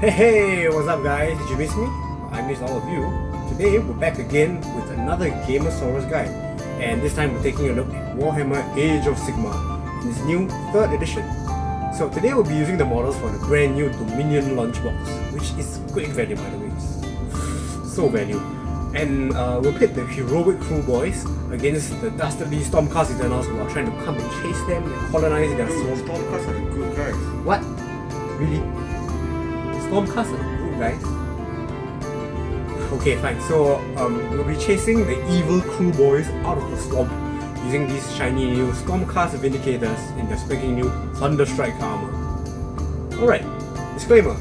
Hey, what's up guys? Did you miss me? I missed all of you. Today we're back again with another Gamersaurus guide, and this time we're taking a look at Warhammer Age of Sigmar in its new 3rd edition. So today we'll be using the models for the brand new Dominion launch box, which is great value by the way. So value. And we'll pit the heroic crew boys against the dastardly Stormcast Eternals who are trying to come and chase them and colonize their soul. Stormcast are the good guys. What? Really? Stormcast are the good guys? Okay, fine. So we'll be chasing the evil crew boys out of the swamp using these shiny new Stormcast Vindicators in their spanking new Thunderstrike armor. Alright, disclaimer.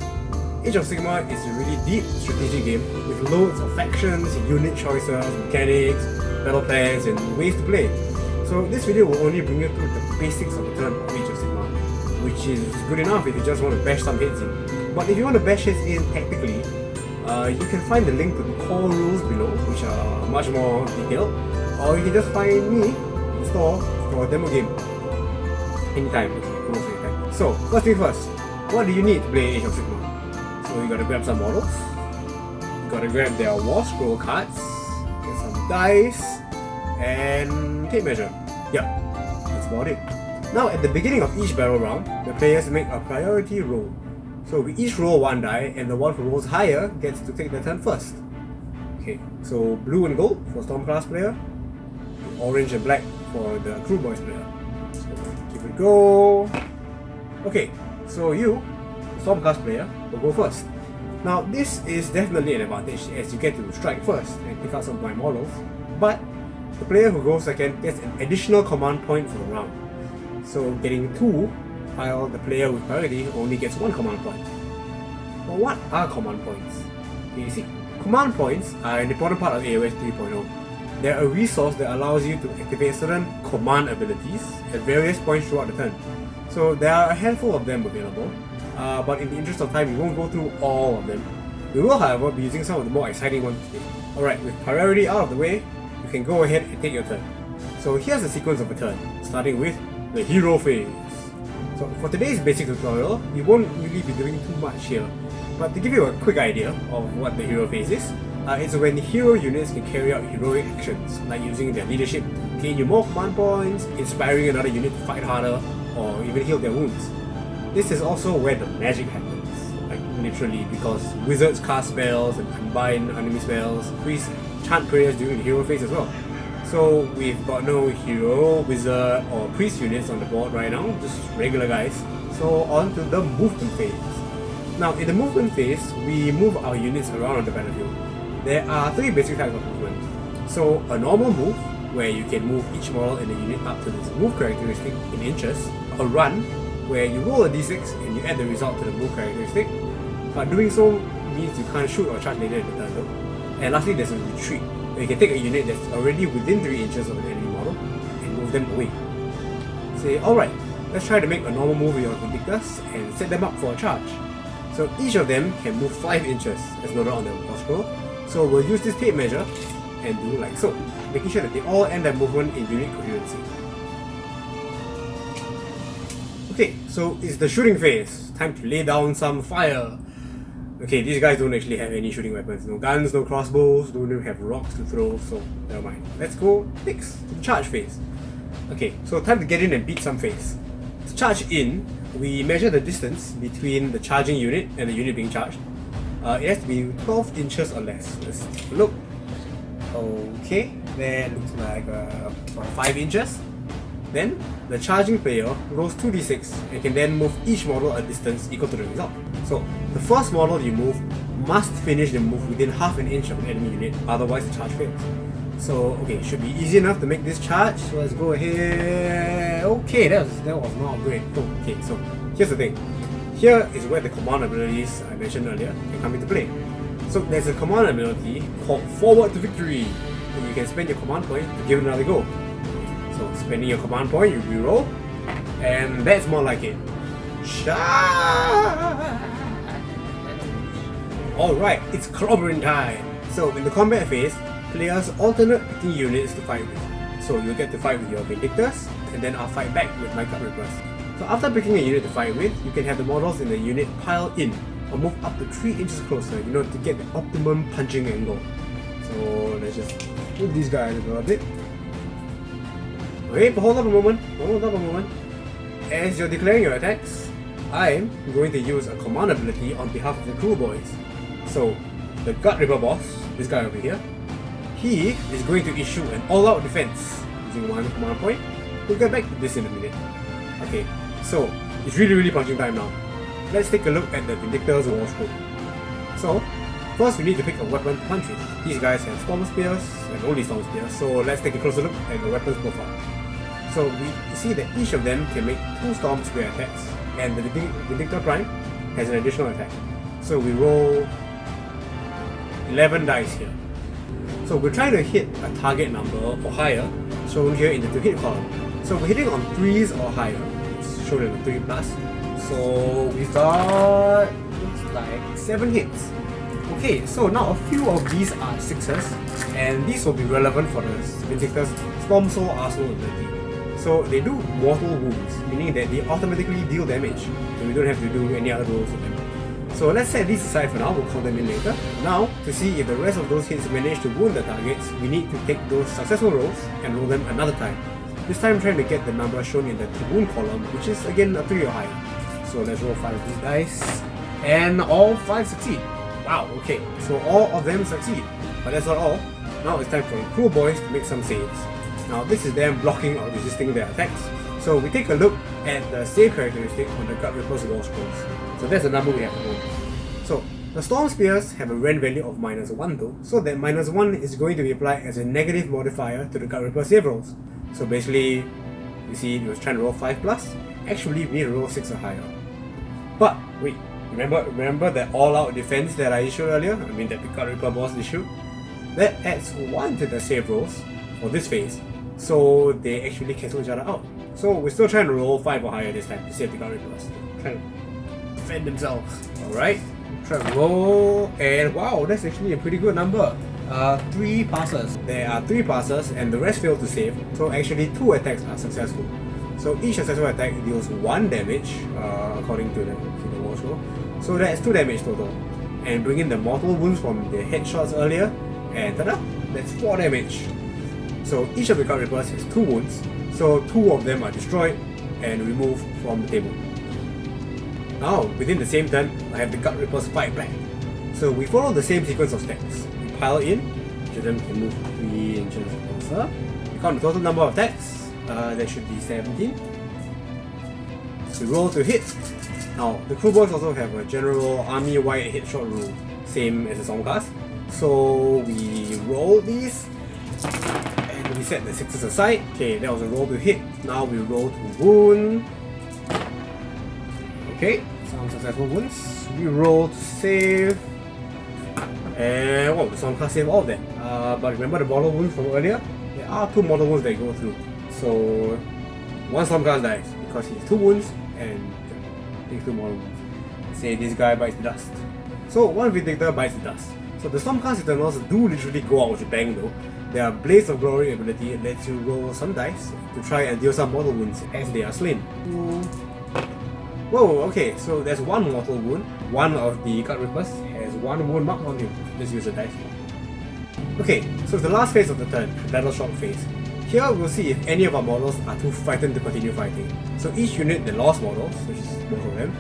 Age of Sigmar is a really deep strategic game with loads of factions, unit choices, mechanics, battle plans, and ways to play. So this video will only bring you through the basics of the turn of Age of Sigmar, which is good enough if you just want to bash some heads in. But if you want to bash heads in tactically, you can find the link to the core rules below, which are much more detailed, or you can just find me in the store for a demo game. Anytime, almost anytime. So, first thing first, what do you need to play Age of Sigmar? So you gotta grab some models, you gotta grab their war scroll cards, get some dice, and tape measure. Yep, that's about it. Now at the beginning of each battle round, the players make a priority roll. So we each roll one die, and the one who rolls higher gets to take the turn first. Okay, so blue and gold for Stormcast player, orange and black for the Crew Boys player. So give it a go. Okay, so you, Stormcast player, will go first. Now this is definitely an advantage as you get to strike first and pick out some of my models, but the player who goes second gets an additional command point for the round. So getting 2, while the player with priority only gets 1 command point. But what are command points? Okay, you see, command points are an important part of AOS 3.0. They're a resource that allows you to activate certain command abilities at various points throughout the turn. So there are a handful of them available. But in the interest of time, we won't go through all of them. We will, however, be using some of the more exciting ones today. Alright, with priority out of the way, you can go ahead and take your turn. So here's the sequence of a turn, starting with the hero phase. So for today's basic tutorial, we won't really be doing too much here. But to give you a quick idea of what the hero phase is, it's when hero units can carry out heroic actions, like using their leadership to gain you more command points, inspiring another unit to fight harder, or even heal their wounds. This is also where the magic happens, like literally, because wizards cast spells and combine enemy spells, priests chant prayers during the hero phase as well. So we've got no hero, wizard or priest units on the board right now, just regular guys. So on to the movement phase. Now in the movement phase, we move our units around on the battlefield. There are 3 basic types of movement. So a normal move, where you can move each model in the unit up to this move characteristic in inches. A run, where you roll a d6 and you add the result to the move characteristic, but doing so means you can't shoot or charge later in the turn though. And lastly, there's a retreat, where you can take a unit that's already within 3 inches of an enemy model and move them away. Say, alright, let's try to make a normal move with your Vindictors and set them up for a charge. So each of them can move 5 inches, as noted on the war scroll. So we'll use this tape measure and do like so, making sure that they all end their movement in unit coherency. Okay, so it's the shooting phase. Time to lay down some fire. Okay, these guys don't actually have any shooting weapons. No guns, no crossbows, don't even have rocks to throw, so never mind. Let's go next to the charge phase. Okay, so time to get in and beat some phase. To charge in, we measure the distance between the charging unit and the unit being charged. It has to be 12 inches or less. Let's take a look. Okay, that looks like about 5 inches. Then, the charging player rolls 2d6 and can then move each model a distance equal to the result. So, the first model you move must finish the move within half an inch of an enemy unit, otherwise the charge fails. So, okay, should be easy enough to make this charge, so let's go ahead. Okay, that was not great. Okay, so here's the thing. Here is where the command abilities I mentioned earlier can come into play. So there's a command ability called Forward to Victory, where you can spend your command point to give it another go. So spending your command point, you reroll, and that's more like it. Alright, it's clobbering time. So in the combat phase, players alternate picking units to fight with. So you'll get to fight with your Vindictors, and then I'll fight back with my Cut Rippers. So after picking a unit to fight with, you can have the models in the unit pile in or move up to 3 inches closer, you know, to get the optimum punching angle. So let's just move these guys a little bit. Okay, but hold up a moment. As you're declaring your attacks, I'm going to use a command ability on behalf of the crew boys. So, the Gut Ripper boss, this guy over here, he is going to issue an all-out defense using 1 command point. We'll get back to this in a minute. Okay, so it's really punching time now. Let's take a look at the Vindictor's War Scroll. So, first we need to pick a weapon to punch with. These guys have Storm Spears and only Storm Spears, so let's take a closer look at the weapons profile. So we see that each of them can make 2 Storm Spear attacks, and the Vindictor Prime has an additional attack. So we roll 11 dice here. So we're trying to hit a target number or higher, shown here in the to hit column. So we're hitting on 3s or higher, it's shown in the 3 plus. So we've got, looks like 7 hits. Okay, so now a few of these are 6s, and these will be relevant for the Vindictor's Storm Soul Arsenal ability. So they do mortal wounds, meaning that they automatically deal damage, and we don't have to do any other rolls with them. So let's set these aside for now, we'll count them in later. Now, to see if the rest of those hits manage to wound the targets, we need to take those successful rolls and roll them another time. This time trying to get the number shown in the to wound column, which is again a 3 or higher. So let's roll 5 of these dice, and all 5 succeed. Wow, okay, so all of them succeed. But that's not all. Now it's time for the crew boys to make some saves. Now this is them blocking or resisting their attacks. So we take a look at the save characteristic on the Gut Ripper's War Scrolls. So that's the number we have to roll. So the Storm Spears have a rend value of -1 though, so that -1 is going to be applied as a negative modifier to the Gut Ripper save rolls. So basically, you see it was trying to roll 5 plus, actually we need to roll 6 or higher. But wait, remember that all-out defense that I issued earlier? I mean that the Gut Ripper boss issued? That adds 1 to the save rolls for this phase. So they actually cancel each other out. So we're still trying to roll 5 or higher this time to save the Gut Rippers. Trying to defend themselves. Alright, try to roll, and wow, that's actually a pretty good number. 3 passes. There are 3 passes and the rest fail to save. So actually 2 attacks are successful. So each successful attack deals 1 damage according to the War Scroll. So that's 2 damage total. And bring in the mortal wounds from the headshots earlier, and tada, that's 4 damage. So each of the Gut Rippers has 2 wounds, so 2 of them are destroyed and removed from the table. Now, within the same turn, I have the Gut Rippers fight back. So we follow the same sequence of steps. We pile in, each of them can move 3 inches closer. We count the total number of attacks, that should be 17. So we roll to hit. Now, the crew boys also have a general army-wide headshot rule, same as the Stormcast. So we roll these, and we set the 6s aside. Okay, that was a roll to hit. Now we roll to wound. Okay, some successful wounds. We roll to save. And well, the Stormcast save all of them. But remember the mortal wounds from earlier? There are 2 mortal wounds that go through. So one Stormcast dies because he has 2 wounds and takes 2 mortal wounds. Say this guy bites the dust. So one Vindictor bites the dust. So the Stormcast Eternals do literally go out with a bang though. Their Blaze of Glory ability lets you roll some dice to try and deal some mortal wounds as they are slain. Whoa, okay, so there's 1 mortal wound. One of the Gut Rippers has 1 wound marked on him. Let's use a dice. Okay, so it's the last phase of the turn, the Battle Shock phase. Here we'll see if any of our models are too frightened to continue fighting. So each unit that lost models, which is most of them,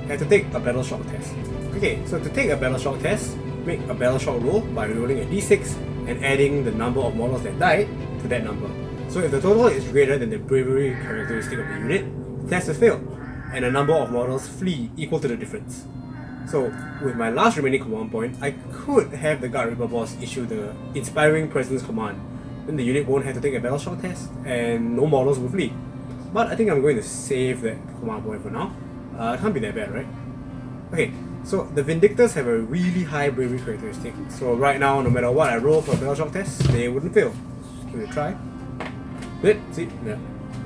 have to take a Battle Shock test. Okay, so to take a Battle Shock test, make a Battle Shock roll by rolling a d6 and adding the number of models that died to that number. So if the total is greater than the bravery characteristic of the unit, the test has failed, and the number of models flee equal to the difference. So with my last remaining command point, I could have the Gut Ripper boss issue the Inspiring Presence command. Then the unit won't have to take a Battle Shock test, and no models will flee. But I think I'm going to save that command point for now. It can't be that bad, right? Okay, so the Vindictors have a really high bravery characteristic. So right now, no matter what I roll for a Battle Shock test, they wouldn't fail. Give it a try. Good, see? Yeah.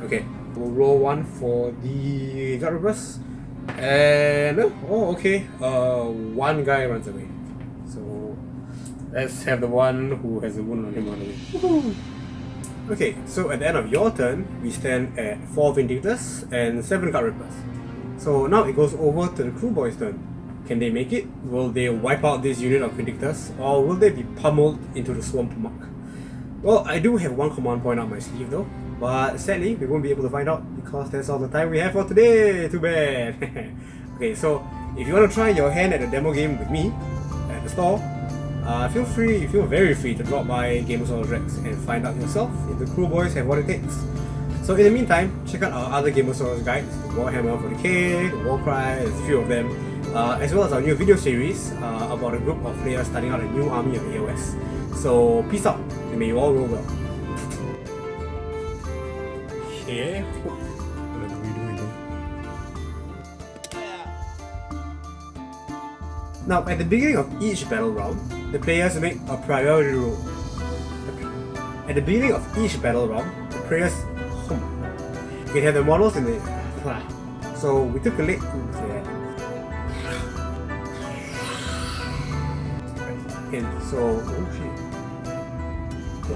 Okay, we'll roll 1 for the Gut Rippers. And oh, okay. 1 guy runs away. So let's have the one who has a wound on him run away. Woohoo! Okay, so at the end of your turn, we stand at 4 Vindictors and 7 Gut Rippers. So now it goes over to the crew boys' turn. Can they make it? Will they wipe out this unit of Predictors? Or will they be pummeled into the Swamp Mark? Well, I do have one command point up my sleeve though, but sadly we won't be able to find out because that's all the time we have for today. Too bad. Okay, so if you want to try your hand at a demo game with me at the store, feel very free to drop by Gamersaurus Rex and find out yourself if the crew boys have what it takes. So in the meantime, check out our other Gamersaurus guides, the Warhammer 40k, the Warcry, there's a few of them, as well as our new video series about a group of players starting out a new army of AOS. So peace out, and may you all roll well. Okay, what are we doing though? Now, at the beginning of each battle round, the players make a priority roll. At the beginning of each battle round, the players you can have the models in the. So we took a look. And so, oh shit. So